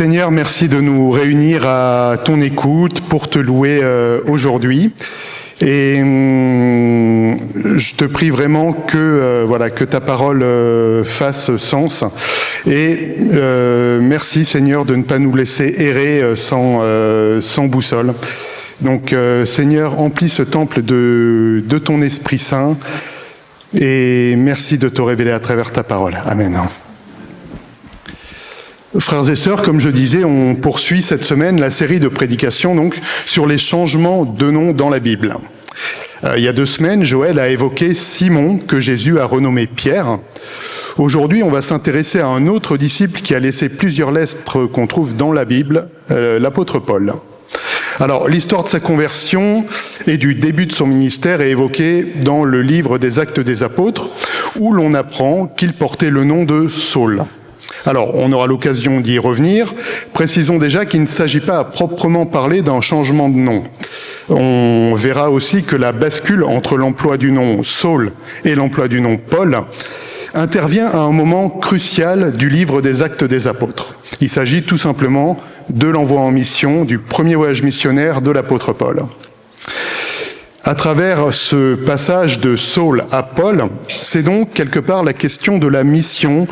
Seigneur, merci de nous réunir à ton écoute pour te louer aujourd'hui. Et je te prie vraiment que ta parole fasse sens. Et merci Seigneur de ne pas nous laisser errer sans boussole. Donc Seigneur, emplis ce temple de ton Esprit Saint et merci de te révéler à travers ta parole. Amen. Frères et sœurs, comme je disais, on poursuit cette semaine la série de prédications donc sur les changements de nom dans la Bible. Il y a 2 semaines, Joël a évoqué Simon, que Jésus a renommé Pierre. Aujourd'hui, on va s'intéresser à un autre disciple qui a laissé plusieurs lettres qu'on trouve dans la Bible, l'apôtre Paul. Alors, l'histoire de sa conversion et du début de son ministère est évoquée dans le livre des Actes des Apôtres, où l'on apprend qu'il portait le nom de Saul. Alors, on aura l'occasion d'y revenir. Précisons déjà qu'il ne s'agit pas à proprement parler d'un changement de nom. On verra aussi que la bascule entre l'emploi du nom Saul et l'emploi du nom Paul intervient à un moment crucial du livre des Actes des Apôtres. Il s'agit tout simplement de l'envoi en mission, du premier voyage missionnaire de l'apôtre Paul. À travers ce passage de Saul à Paul, c'est donc quelque part la question de la mission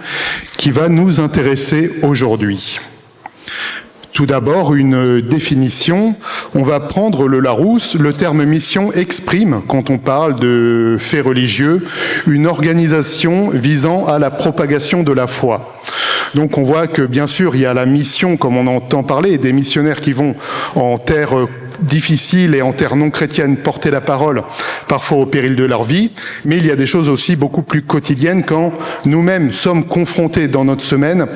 qui va nous intéresser aujourd'hui. Tout d'abord, une définition. On va prendre le Larousse. Le terme mission exprime, quand on parle de faits religieux, une organisation visant à la propagation de la foi. Donc on voit que bien sûr il y a la mission, comme on entend parler, des missionnaires qui vont en terre difficile et en terre non chrétienne porter la parole, parfois au péril de leur vie, mais il y a des choses aussi beaucoup plus quotidiennes quand nous-mêmes sommes confrontés dans notre semaine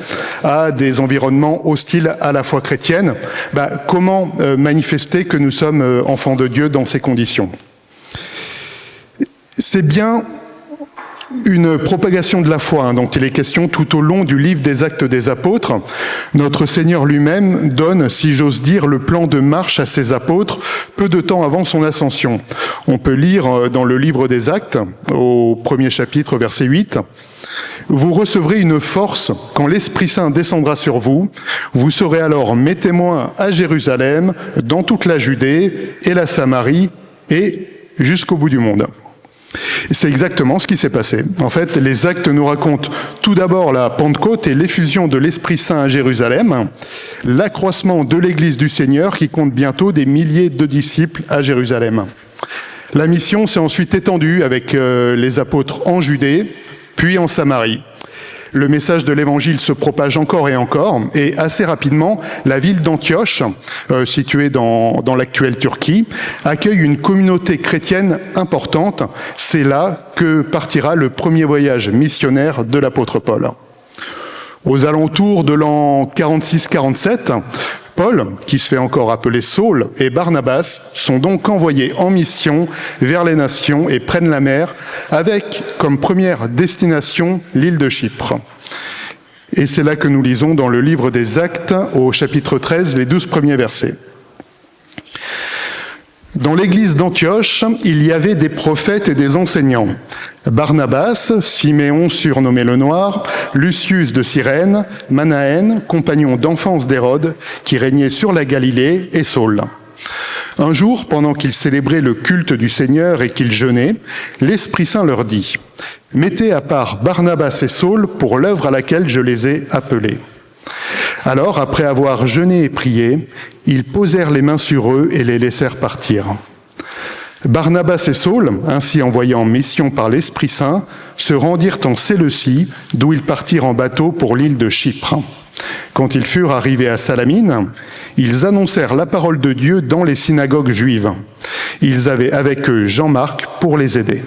à des environnements hostiles à la foi chrétienne. Comment manifester que nous sommes enfants de Dieu dans ces conditions ? C'est bien une propagation de la foi dont il est question tout au long du livre des Actes des Apôtres. Notre Seigneur lui-même donne, si j'ose dire, le plan de marche à ses apôtres peu de temps avant son ascension. On peut lire dans le livre des Actes, au 1er chapitre, verset 8, « Vous recevrez une force quand l'Esprit Saint descendra sur vous. Vous serez alors mes témoins à Jérusalem, dans toute la Judée et la Samarie et jusqu'au bout du monde. » C'est exactement ce qui s'est passé. En fait, les Actes nous racontent tout d'abord la Pentecôte et l'effusion de l'Esprit Saint à Jérusalem, l'accroissement de l'Église du Seigneur qui compte bientôt des milliers de disciples à Jérusalem. La mission s'est ensuite étendue avec les apôtres en Judée, puis en Samarie. Le message de l'Évangile se propage encore et assez rapidement, la ville d'Antioche, située dans l'actuelle Turquie, accueille une communauté chrétienne importante. C'est là que partira le premier voyage missionnaire de l'apôtre Paul. Aux alentours de l'an 46-47, Paul, qui se fait encore appeler Saul, et Barnabas sont donc envoyés en mission vers les nations et prennent la mer avec comme première destination l'île de Chypre. Et c'est là que nous lisons dans le livre des Actes, au chapitre 13, les 12 premiers versets. Dans l'église d'Antioche, il y avait des prophètes et des enseignants. Barnabas, Siméon surnommé le Noir, Lucius de Cyrène, Manaën, compagnon d'enfance d'Hérode, qui régnait sur la Galilée, et Saul. Un jour, pendant qu'ils célébraient le culte du Seigneur et qu'ils jeûnaient, l'Esprit Saint leur dit « Mettez à part Barnabas et Saul pour l'œuvre à laquelle je les ai appelés. » Alors, après avoir jeûné et prié, ils posèrent les mains sur eux et les laissèrent partir. Barnabas et Saul, ainsi envoyés en mission par l'Esprit Saint, se rendirent en Séleucie, d'où ils partirent en bateau pour l'île de Chypre. Quand ils furent arrivés à Salamine, ils annoncèrent la parole de Dieu dans les synagogues juives. Ils avaient avec eux Jean-Marc pour les aider.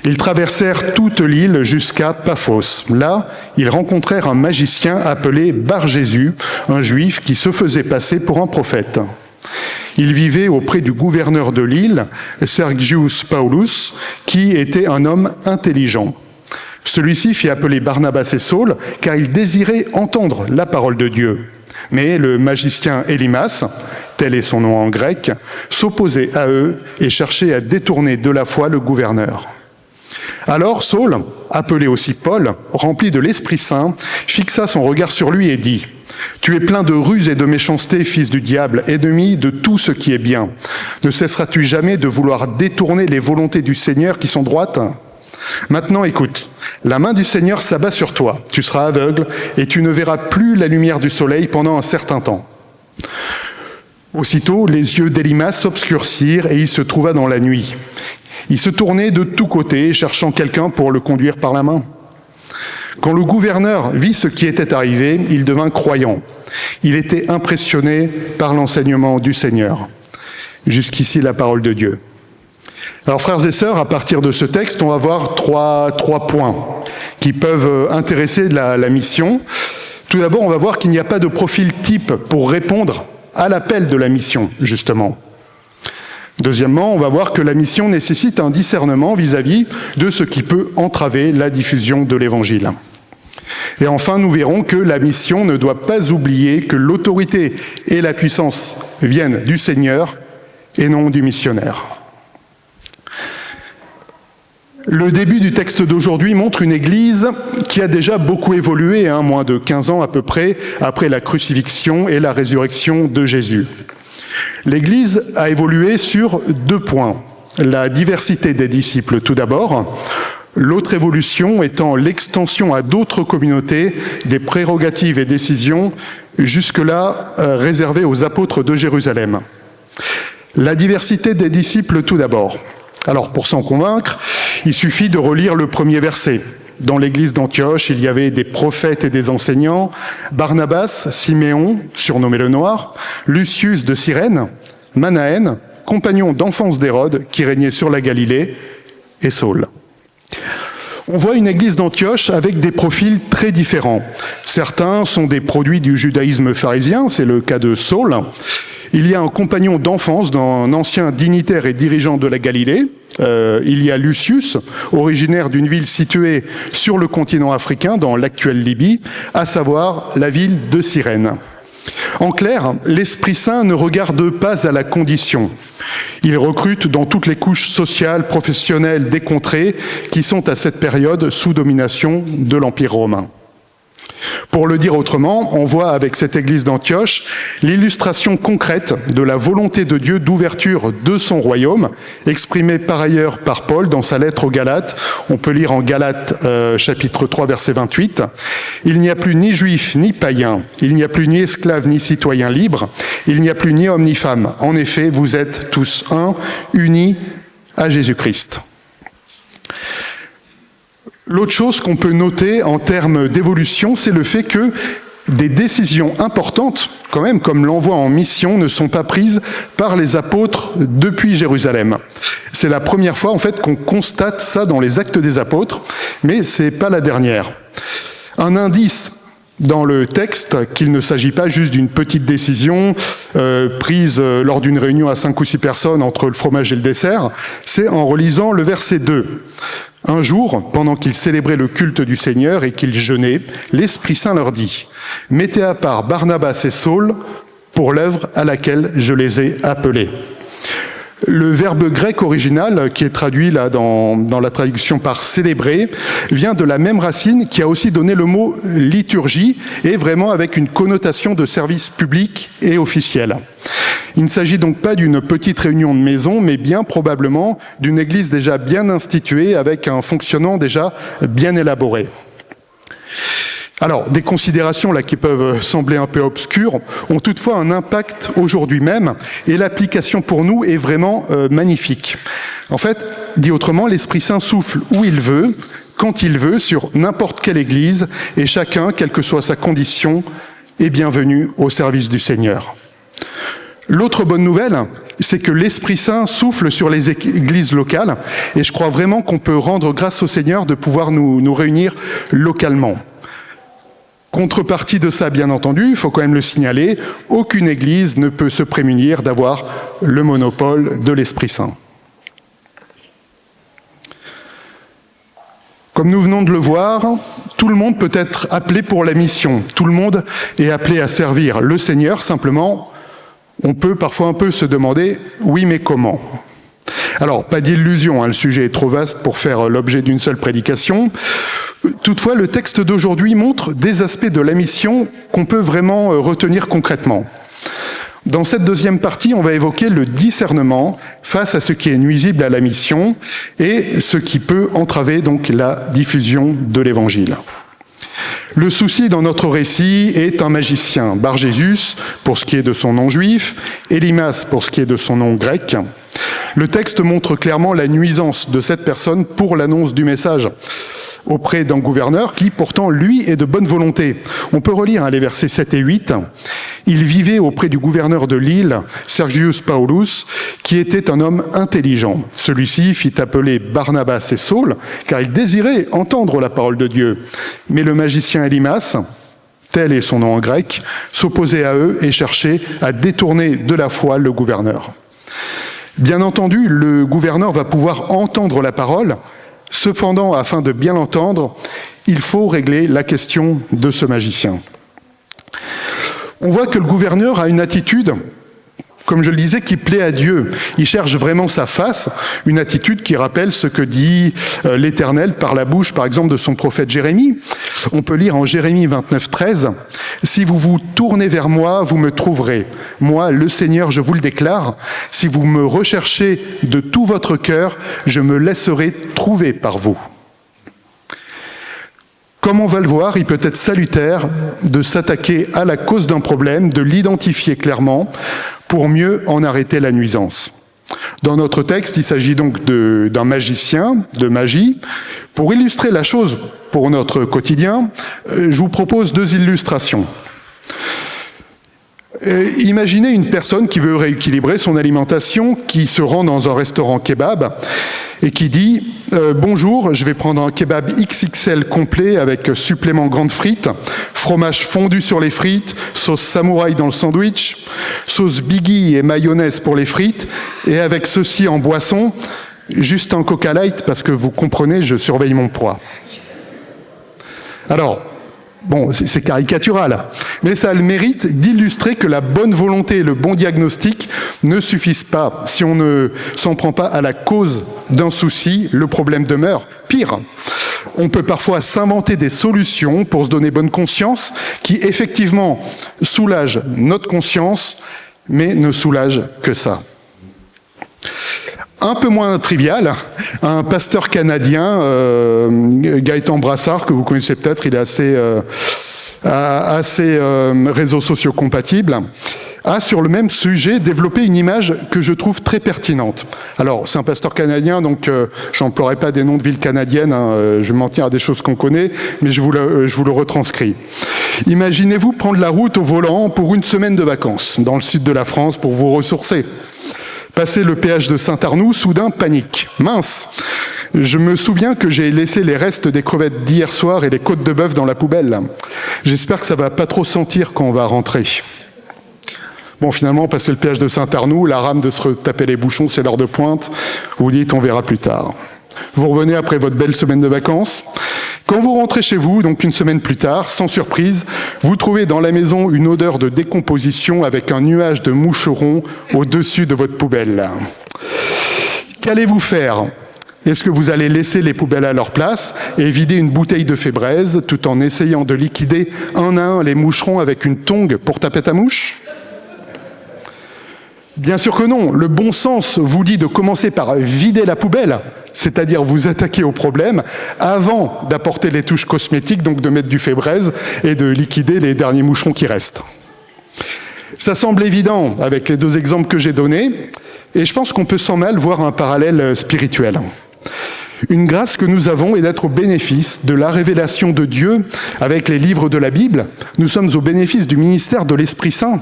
Ils traversèrent toute l'île jusqu'à Paphos. Là, ils rencontrèrent un magicien appelé Bar-Jésus, un juif qui se faisait passer pour un prophète. Il vivait auprès du gouverneur de l'île, Sergius Paulus, qui était un homme intelligent. Celui-ci fit appeler Barnabas et Saul, car il désirait entendre la parole de Dieu. Mais le magicien Élymas, tel est son nom en grec, s'opposait à eux et cherchait à détourner de la foi le gouverneur. Alors Saul, appelé aussi Paul, rempli de l'Esprit Saint, fixa son regard sur lui et dit « Tu es plein de ruse et de méchanceté, fils du diable, ennemi de tout ce qui est bien. Ne cesseras-tu jamais de vouloir détourner les volontés du Seigneur qui sont droites ? Maintenant, écoute, la main du Seigneur s'abat sur toi, tu seras aveugle et tu ne verras plus la lumière du soleil pendant un certain temps. » Aussitôt, les yeux d'Élimas s'obscurcirent et il se trouva dans la nuit. Il se tournait de tous côtés, cherchant quelqu'un pour le conduire par la main. Quand le gouverneur vit ce qui était arrivé, il devint croyant. Il était impressionné par l'enseignement du Seigneur. Jusqu'ici, la parole de Dieu. Alors, frères et sœurs, à partir de ce texte, on va voir trois points qui peuvent intéresser la mission. Tout d'abord, on va voir qu'il n'y a pas de profil type pour répondre à l'appel de la mission, justement. Deuxièmement, on va voir que la mission nécessite un discernement vis-à-vis de ce qui peut entraver la diffusion de l'Évangile. Et enfin, nous verrons que la mission ne doit pas oublier que l'autorité et la puissance viennent du Seigneur et non du missionnaire. Le début du texte d'aujourd'hui montre une église qui a déjà beaucoup évolué, moins de 15 ans à peu près, après la crucifixion et la résurrection de Jésus. L'église a évolué sur 2 points. La diversité des disciples tout d'abord, l'autre évolution étant l'extension à d'autres communautés des prérogatives et décisions jusque-là réservées aux apôtres de Jérusalem. La diversité des disciples tout d'abord. Alors, pour s'en convaincre, il suffit de relire le premier verset. Dans l'église d'Antioche, il y avait des prophètes et des enseignants, Barnabas, Siméon, surnommé le Noir, Lucius de Cyrène, Manaën, compagnon d'enfance d'Hérode, qui régnait sur la Galilée, et Saul. On voit une église d'Antioche avec des profils très différents. Certains sont des produits du judaïsme pharisien, c'est le cas de Saul. Il y a un compagnon d'enfance d'un ancien dignitaire et dirigeant de la Galilée. Il y a Lucius, originaire d'une ville située sur le continent africain, dans l'actuelle Libye, à savoir la ville de Cyrène. En clair, l'Esprit Saint ne regarde pas à la condition. Il recrute dans toutes les couches sociales, professionnelles des contrées qui sont à cette période sous domination de l'Empire romain. Pour le dire autrement, on voit avec cette église d'Antioche l'illustration concrète de la volonté de Dieu d'ouverture de son royaume, exprimée par ailleurs par Paul dans sa lettre aux Galates. On peut lire en Galates chapitre 3 verset 28. « Il n'y a plus ni juif ni païen, il n'y a plus ni esclave ni citoyen libre, il n'y a plus ni homme ni femme. En effet, vous êtes tous un, unis à Jésus-Christ. » L'autre chose qu'on peut noter en termes d'évolution, c'est le fait que des décisions importantes, quand même, comme l'envoi en mission, ne sont pas prises par les apôtres depuis Jérusalem. C'est la première fois, en fait, qu'on constate ça dans les Actes des Apôtres, mais c'est pas la dernière. Un indice dans le texte qu'il ne s'agit pas juste d'une petite décision prise lors d'une réunion à 5 ou 6 personnes entre le fromage et le dessert, c'est en relisant le verset 2. Un jour, pendant qu'ils célébraient le culte du Seigneur et qu'ils jeûnaient, l'Esprit Saint leur dit « Mettez à part Barnabas et Saul pour l'œuvre à laquelle je les ai appelés. » Le verbe grec original, qui est traduit là dans la traduction par « célébrer », vient de la même racine qui a aussi donné le mot « liturgie » et vraiment avec une connotation de service public et officiel. Il ne s'agit donc pas d'une petite réunion de maison, mais bien probablement d'une église déjà bien instituée avec un fonctionnement déjà bien élaboré. Alors, des considérations là qui peuvent sembler un peu obscures ont toutefois un impact aujourd'hui même et l'application pour nous est vraiment magnifique. En fait, dit autrement, l'Esprit Saint souffle où il veut, quand il veut, sur n'importe quelle église et chacun, quelle que soit sa condition, est bienvenu au service du Seigneur. L'autre bonne nouvelle, c'est que l'Esprit Saint souffle sur les églises locales et je crois vraiment qu'on peut rendre grâce au Seigneur de pouvoir nous réunir localement. Contrepartie de ça, bien entendu, il faut quand même le signaler, aucune église ne peut se prémunir d'avoir le monopole de l'Esprit Saint. Comme nous venons de le voir, tout le monde peut être appelé pour la mission. Tout le monde est appelé à servir le Seigneur. Simplement, on peut parfois un peu se demander « oui, mais comment ?» Alors, pas d'illusion, le sujet est trop vaste pour faire l'objet d'une seule prédication. Toutefois, le texte d'aujourd'hui montre des aspects de la mission qu'on peut vraiment retenir concrètement. Dans cette deuxième partie, on va évoquer le discernement face à ce qui est nuisible à la mission et ce qui peut entraver donc la diffusion de l'Évangile. Le souci dans notre récit est un magicien, Bar-Jésus pour ce qui est de son nom juif, Élymas pour ce qui est de son nom grec. Le texte montre clairement la nuisance de cette personne pour l'annonce du message auprès d'un gouverneur qui, pourtant, lui, est de bonne volonté. On peut relire les versets 7 et 8. Il vivait auprès du gouverneur de l'île, Sergius Paulus, qui était un homme intelligent. Celui-ci fit appeler Barnabas et Saul, car il désirait entendre la parole de Dieu. Mais le magicien Élymas, tel est son nom en grec, s'opposait à eux et cherchait à détourner de la foi le gouverneur. Bien entendu, le gouverneur va pouvoir entendre la parole. Cependant, afin de bien l'entendre, il faut régler la question de ce magicien. On voit que le gouverneur a une attitude, comme je le disais, qui plaît à Dieu. Il cherche vraiment sa face, une attitude qui rappelle ce que dit l'Éternel par la bouche, par exemple, de son prophète Jérémie. On peut lire en Jérémie 29, 13, « Si vous vous tournez vers moi, vous me trouverez. Moi, le Seigneur, je vous le déclare. Si vous me recherchez de tout votre cœur, je me laisserai trouver par vous. » Comme on va le voir, il peut être salutaire de s'attaquer à la cause d'un problème, de l'identifier clairement pour mieux en arrêter la nuisance. Dans notre texte, il s'agit donc d'un magicien, de magie. Pour illustrer la chose pour notre quotidien, je vous propose 2 illustrations. Imaginez une personne qui veut rééquilibrer son alimentation, qui se rend dans un restaurant kebab et qui dit « Bonjour, je vais prendre un kebab XXL complet avec supplément grande frites, fromage fondu sur les frites, sauce samouraï dans le sandwich, sauce biggie et mayonnaise pour les frites, et avec ceci en boisson, juste un Coca Light parce que vous comprenez, je surveille mon poids. » Alors, bon, c'est caricatural, mais ça a le mérite d'illustrer que la bonne volonté et le bon diagnostic ne suffisent pas. Si on ne s'en prend pas à la cause d'un souci, le problème demeure. Pire, on peut parfois s'inventer des solutions pour se donner bonne conscience qui, effectivement, soulagent notre conscience, mais ne soulagent que ça. Un peu moins trivial, un pasteur canadien, Gaëtan Brassard, que vous connaissez peut-être, il est assez réseaux sociaux compatible, a sur le même sujet développé une image que je trouve très pertinente. Alors, c'est un pasteur canadien, donc je n'emploierai pas des noms de villes canadiennes, je vais mentir à des choses qu'on connaît, mais je vous le retranscris. Imaginez-vous prendre la route au volant pour une semaine de vacances, dans le sud de la France, pour vous ressourcer. Passer le péage de Saint-Arnoux, soudain, panique. Mince, je me souviens que j'ai laissé les restes des crevettes d'hier soir et les côtes de bœuf dans la poubelle. J'espère que ça va pas trop sentir quand on va rentrer. Bon, finalement, passer le péage de Saint-Arnoux, la rame de se retaper les bouchons, c'est l'heure de pointe. Vous dites, on verra plus tard. Vous revenez après votre belle semaine de vacances. Quand vous rentrez chez vous, donc une semaine plus tard, sans surprise, vous trouvez dans la maison une odeur de décomposition avec un nuage de moucherons au-dessus de votre poubelle. Qu'allez-vous faire ? Est-ce que vous allez laisser les poubelles à leur place et vider une bouteille de Fébraise tout en essayant de liquider un à un les moucherons avec une tongue pour taper ta mouche ? Bien sûr que non. Le bon sens vous dit de commencer par vider la poubelle, c'est-à-dire vous attaquer au problème avant d'apporter les touches cosmétiques, donc de mettre du Fébraise et de liquider les derniers moucherons qui restent. Ça semble évident avec les 2 exemples que j'ai donnés, et je pense qu'on peut sans mal voir un parallèle spirituel. Une grâce que nous avons est d'être au bénéfice de la révélation de Dieu avec les livres de la Bible. Nous sommes au bénéfice du ministère de l'Esprit Saint.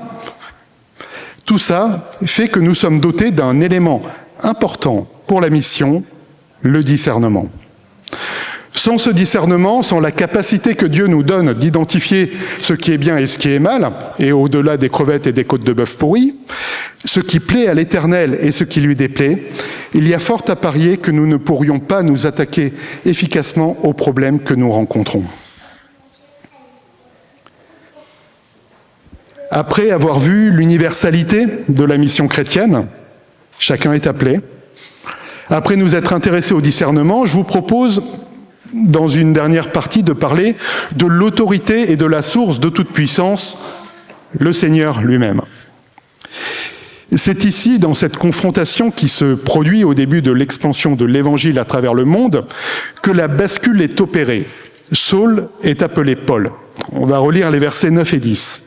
Tout ça fait que nous sommes dotés d'un élément important pour la mission, le discernement. Sans ce discernement, sans la capacité que Dieu nous donne d'identifier ce qui est bien et ce qui est mal, et au-delà des crevettes et des côtes de bœuf pourries, ce qui plaît à l'Éternel et ce qui lui déplaît, il y a fort à parier que nous ne pourrions pas nous attaquer efficacement aux problèmes que nous rencontrons. Après avoir vu l'universalité de la mission chrétienne, chacun est appelé, Après nous être intéressés au discernement, je vous propose, dans une dernière partie, de parler de l'autorité et de la source de toute puissance, le Seigneur lui-même. C'est ici, dans cette confrontation qui se produit au début de l'expansion de l'Évangile à travers le monde, que la bascule est opérée. Saul est appelé Paul. On va relire les versets 9 et 10.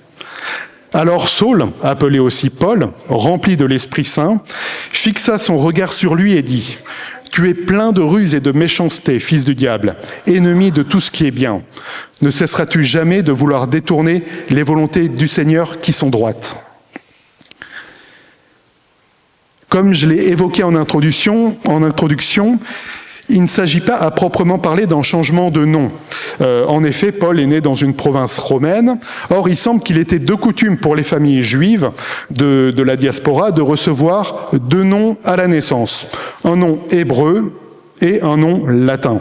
Alors Saul, appelé aussi Paul, rempli de l'Esprit Saint, fixa son regard sur lui et dit « Tu es plein de ruse et de méchanceté, fils du diable, ennemi de tout ce qui est bien. Ne cesseras-tu jamais de vouloir détourner les volontés du Seigneur qui sont droites ?» Comme je l'ai évoqué en introduction, il ne s'agit pas à proprement parler d'un changement de nom. En effet, Paul est né dans une province romaine. Or, il semble qu'il était de coutume pour les familles juives de la diaspora de recevoir deux noms à la naissance. Un nom hébreu et un nom latin.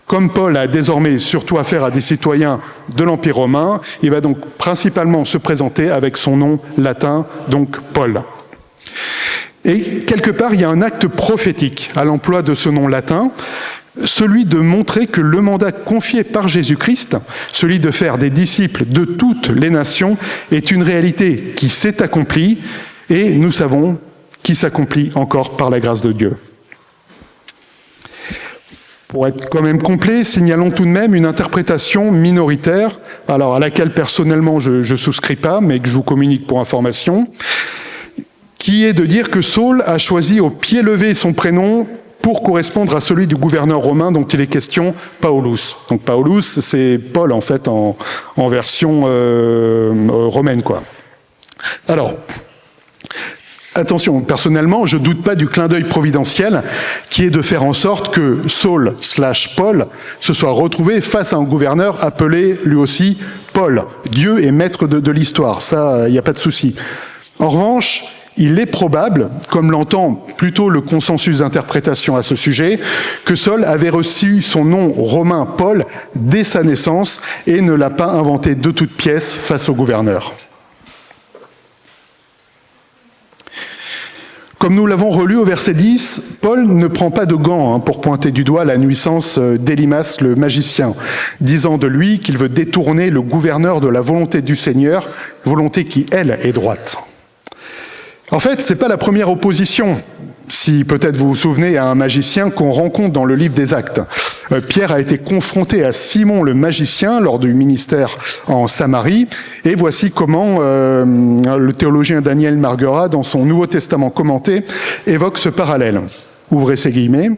Comme Paul a désormais surtout affaire à des citoyens de l'Empire romain, il va donc principalement se présenter avec son nom latin, donc Paul. Et quelque part, il y a un acte prophétique à l'emploi de ce nom latin, celui de montrer que le mandat confié par Jésus-Christ, celui de faire des disciples de toutes les nations, est une réalité qui s'est accomplie et nous savons qui s'accomplit encore par la grâce de Dieu. Pour être quand même complet, signalons tout de même une interprétation minoritaire, alors à laquelle personnellement je souscris pas, mais que je vous communique pour information, qui est de dire que Saul a choisi au pied levé son prénom pour correspondre à celui du gouverneur romain dont il est question, Paulus. Donc Paulus, c'est Paul en fait en version romaine, quoi. Alors, attention, personnellement, je ne doute pas du clin d'œil providentiel qui est de faire en sorte que Saul/Paul se soit retrouvé face à un gouverneur appelé lui aussi Paul. Dieu est maître de l'histoire, ça, il n'y a pas de souci. En revanche, il est probable, comme l'entend plutôt le consensus d'interprétation à ce sujet, que Saul avait reçu son nom romain Paul dès sa naissance et ne l'a pas inventé de toutes pièces face au gouverneur. Comme nous l'avons relu au verset 10, Paul ne prend pas de gants pour pointer du doigt la nuisance d'Élimas le magicien, disant de lui qu'il veut détourner le gouverneur de la volonté du Seigneur, volonté qui, elle, est droite. En fait, c'est pas la première opposition, si peut-être vous vous souvenez, à un magicien qu'on rencontre dans le livre des Actes. Pierre a été confronté à Simon le magicien lors du ministère en Samarie, et voici comment le théologien Daniel Marguerat, dans son Nouveau Testament commenté, évoque ce parallèle. Ouvrez ces guillemets.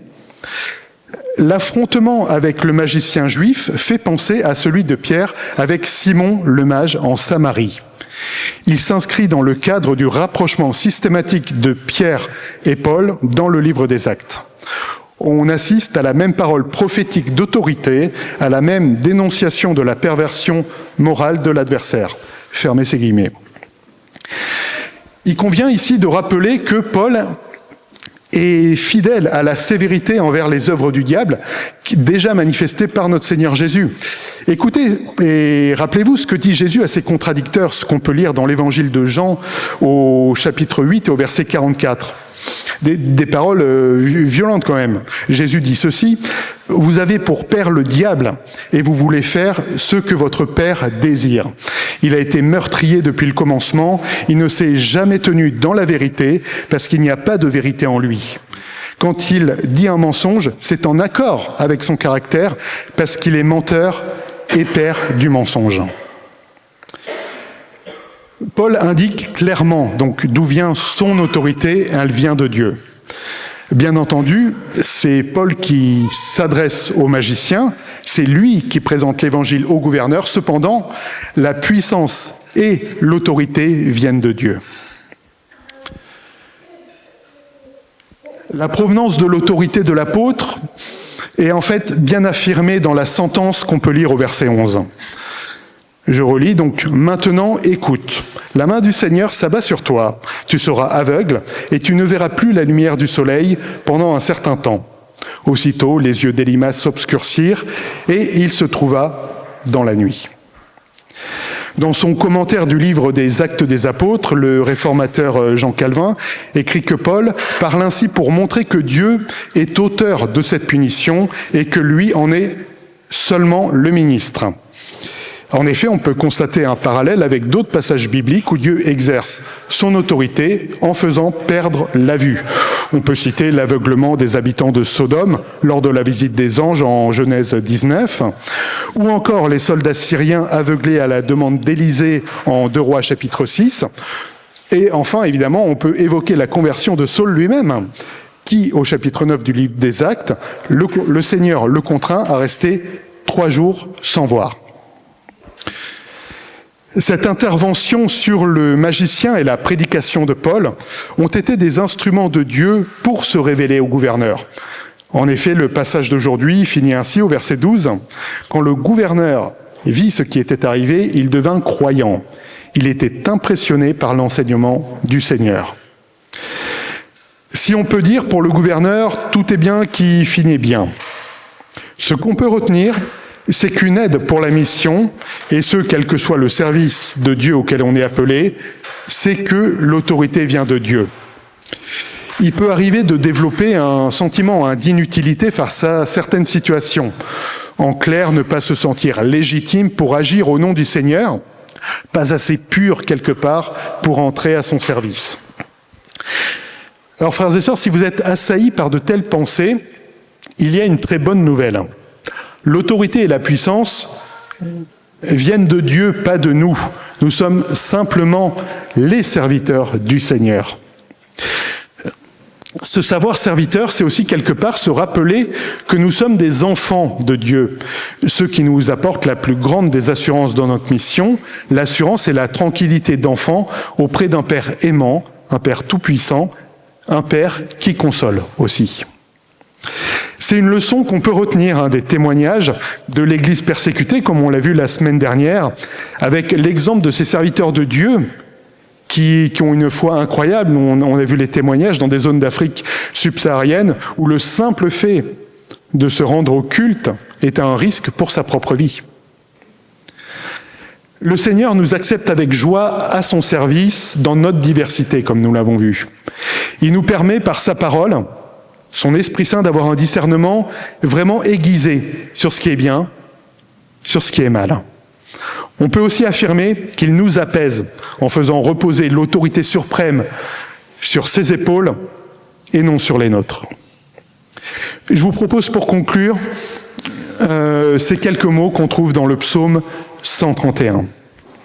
L'affrontement avec le magicien juif fait penser à celui de Pierre avec Simon le mage en Samarie. Il s'inscrit dans le cadre du rapprochement systématique de Pierre et Paul dans le livre des Actes. On assiste à la même parole prophétique d'autorité, à la même dénonciation de la perversion morale de l'adversaire. Fermez ces guillemets. Il convient ici de rappeler que Paul est fidèle à la sévérité envers les œuvres du diable, déjà manifestées par notre Seigneur Jésus. Écoutez et rappelez-vous ce que dit Jésus à ses contradicteurs, ce qu'on peut lire dans l'évangile de Jean au chapitre 8 et au verset 44. Des paroles violentes quand même. Jésus dit ceci, « Vous avez pour père le diable et vous voulez faire ce que votre père désire. Il a été meurtrier depuis le commencement, il ne s'est jamais tenu dans la vérité parce qu'il n'y a pas de vérité en lui. Quand il dit un mensonge, c'est en accord avec son caractère parce qu'il est menteur et père du mensonge. » Paul indique clairement donc d'où vient son autorité, elle vient de Dieu. Bien entendu, c'est Paul qui s'adresse au magicien, c'est lui qui présente l'évangile au gouverneur, cependant, la puissance et l'autorité viennent de Dieu. La provenance de l'autorité de l'apôtre est en fait bien affirmée dans la sentence qu'on peut lire au verset 11. Je relis donc, « Maintenant, écoute, la main du Seigneur s'abat sur toi, tu seras aveugle et tu ne verras plus la lumière du soleil pendant un certain temps. » Aussitôt, les yeux d'Élimas s'obscurcirent et il se trouva dans la nuit. Dans son commentaire du livre des Actes des Apôtres, le réformateur Jean Calvin écrit que Paul parle ainsi pour montrer que Dieu est auteur de cette punition et que lui en est seulement le ministre. En effet, on peut constater un parallèle avec d'autres passages bibliques où Dieu exerce son autorité en faisant perdre la vue. On peut citer l'aveuglement des habitants de Sodome lors de la visite des anges en Genèse 19, ou encore les soldats syriens aveuglés à la demande d'Élisée en 2 Rois chapitre 6. Et enfin, évidemment, on peut évoquer la conversion de Saul lui-même, qui, au chapitre 9 du livre des Actes, le Seigneur le contraint à rester 3 jours sans voir. Cette intervention sur le magicien et la prédication de Paul ont été des instruments de Dieu pour se révéler au gouverneur. En effet, le passage d'aujourd'hui finit ainsi au verset 12. « Quand le gouverneur vit ce qui était arrivé, il devint croyant. Il était impressionné par l'enseignement du Seigneur. » Si on peut dire pour le gouverneur, tout est bien qui finit bien. Ce qu'on peut retenir, c'est qu'une aide pour la mission, et ce, quel que soit le service de Dieu auquel on est appelé, c'est que l'autorité vient de Dieu. Il peut arriver de développer un sentiment d'inutilité face à certaines situations. En clair, ne pas se sentir légitime pour agir au nom du Seigneur, pas assez pur quelque part pour entrer à son service. Alors frères et sœurs, si vous êtes assaillis par de telles pensées, il y a une très bonne nouvelle. L'autorité et la puissance viennent de Dieu, pas de nous. Nous sommes simplement les serviteurs du Seigneur. Ce savoir serviteur, c'est aussi quelque part se rappeler que nous sommes des enfants de Dieu, ceux qui nous apportent la plus grande des assurances dans notre mission, l'assurance et la tranquillité d'enfants auprès d'un Père aimant, un Père tout-puissant, un Père qui console aussi. C'est une leçon qu'on peut retenir des témoignages de l'Église persécutée, comme on l'a vu la semaine dernière, avec l'exemple de ces serviteurs de Dieu qui ont une foi incroyable. On a vu les témoignages dans des zones d'Afrique subsaharienne où le simple fait de se rendre au culte est un risque pour sa propre vie. Le Seigneur nous accepte avec joie à son service dans notre diversité, comme nous l'avons vu. Il nous permet par sa parole, son Esprit Saint, d'avoir un discernement vraiment aiguisé sur ce qui est bien, sur ce qui est mal. On peut aussi affirmer qu'il nous apaise en faisant reposer l'autorité suprême sur ses épaules et non sur les nôtres. Je vous propose pour conclure ces quelques mots qu'on trouve dans le psaume 131.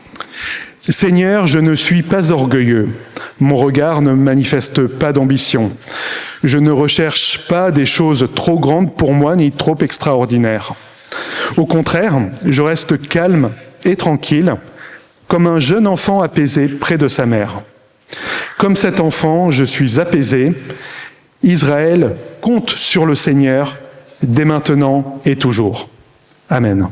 « Seigneur, je ne suis pas orgueilleux, mon regard ne manifeste pas d'ambition. Je ne recherche pas des choses trop grandes pour moi ni trop extraordinaires. Au contraire, je reste calme et tranquille, comme un jeune enfant apaisé près de sa mère. Comme cet enfant, je suis apaisé. Israël compte sur le Seigneur dès maintenant et toujours. Amen.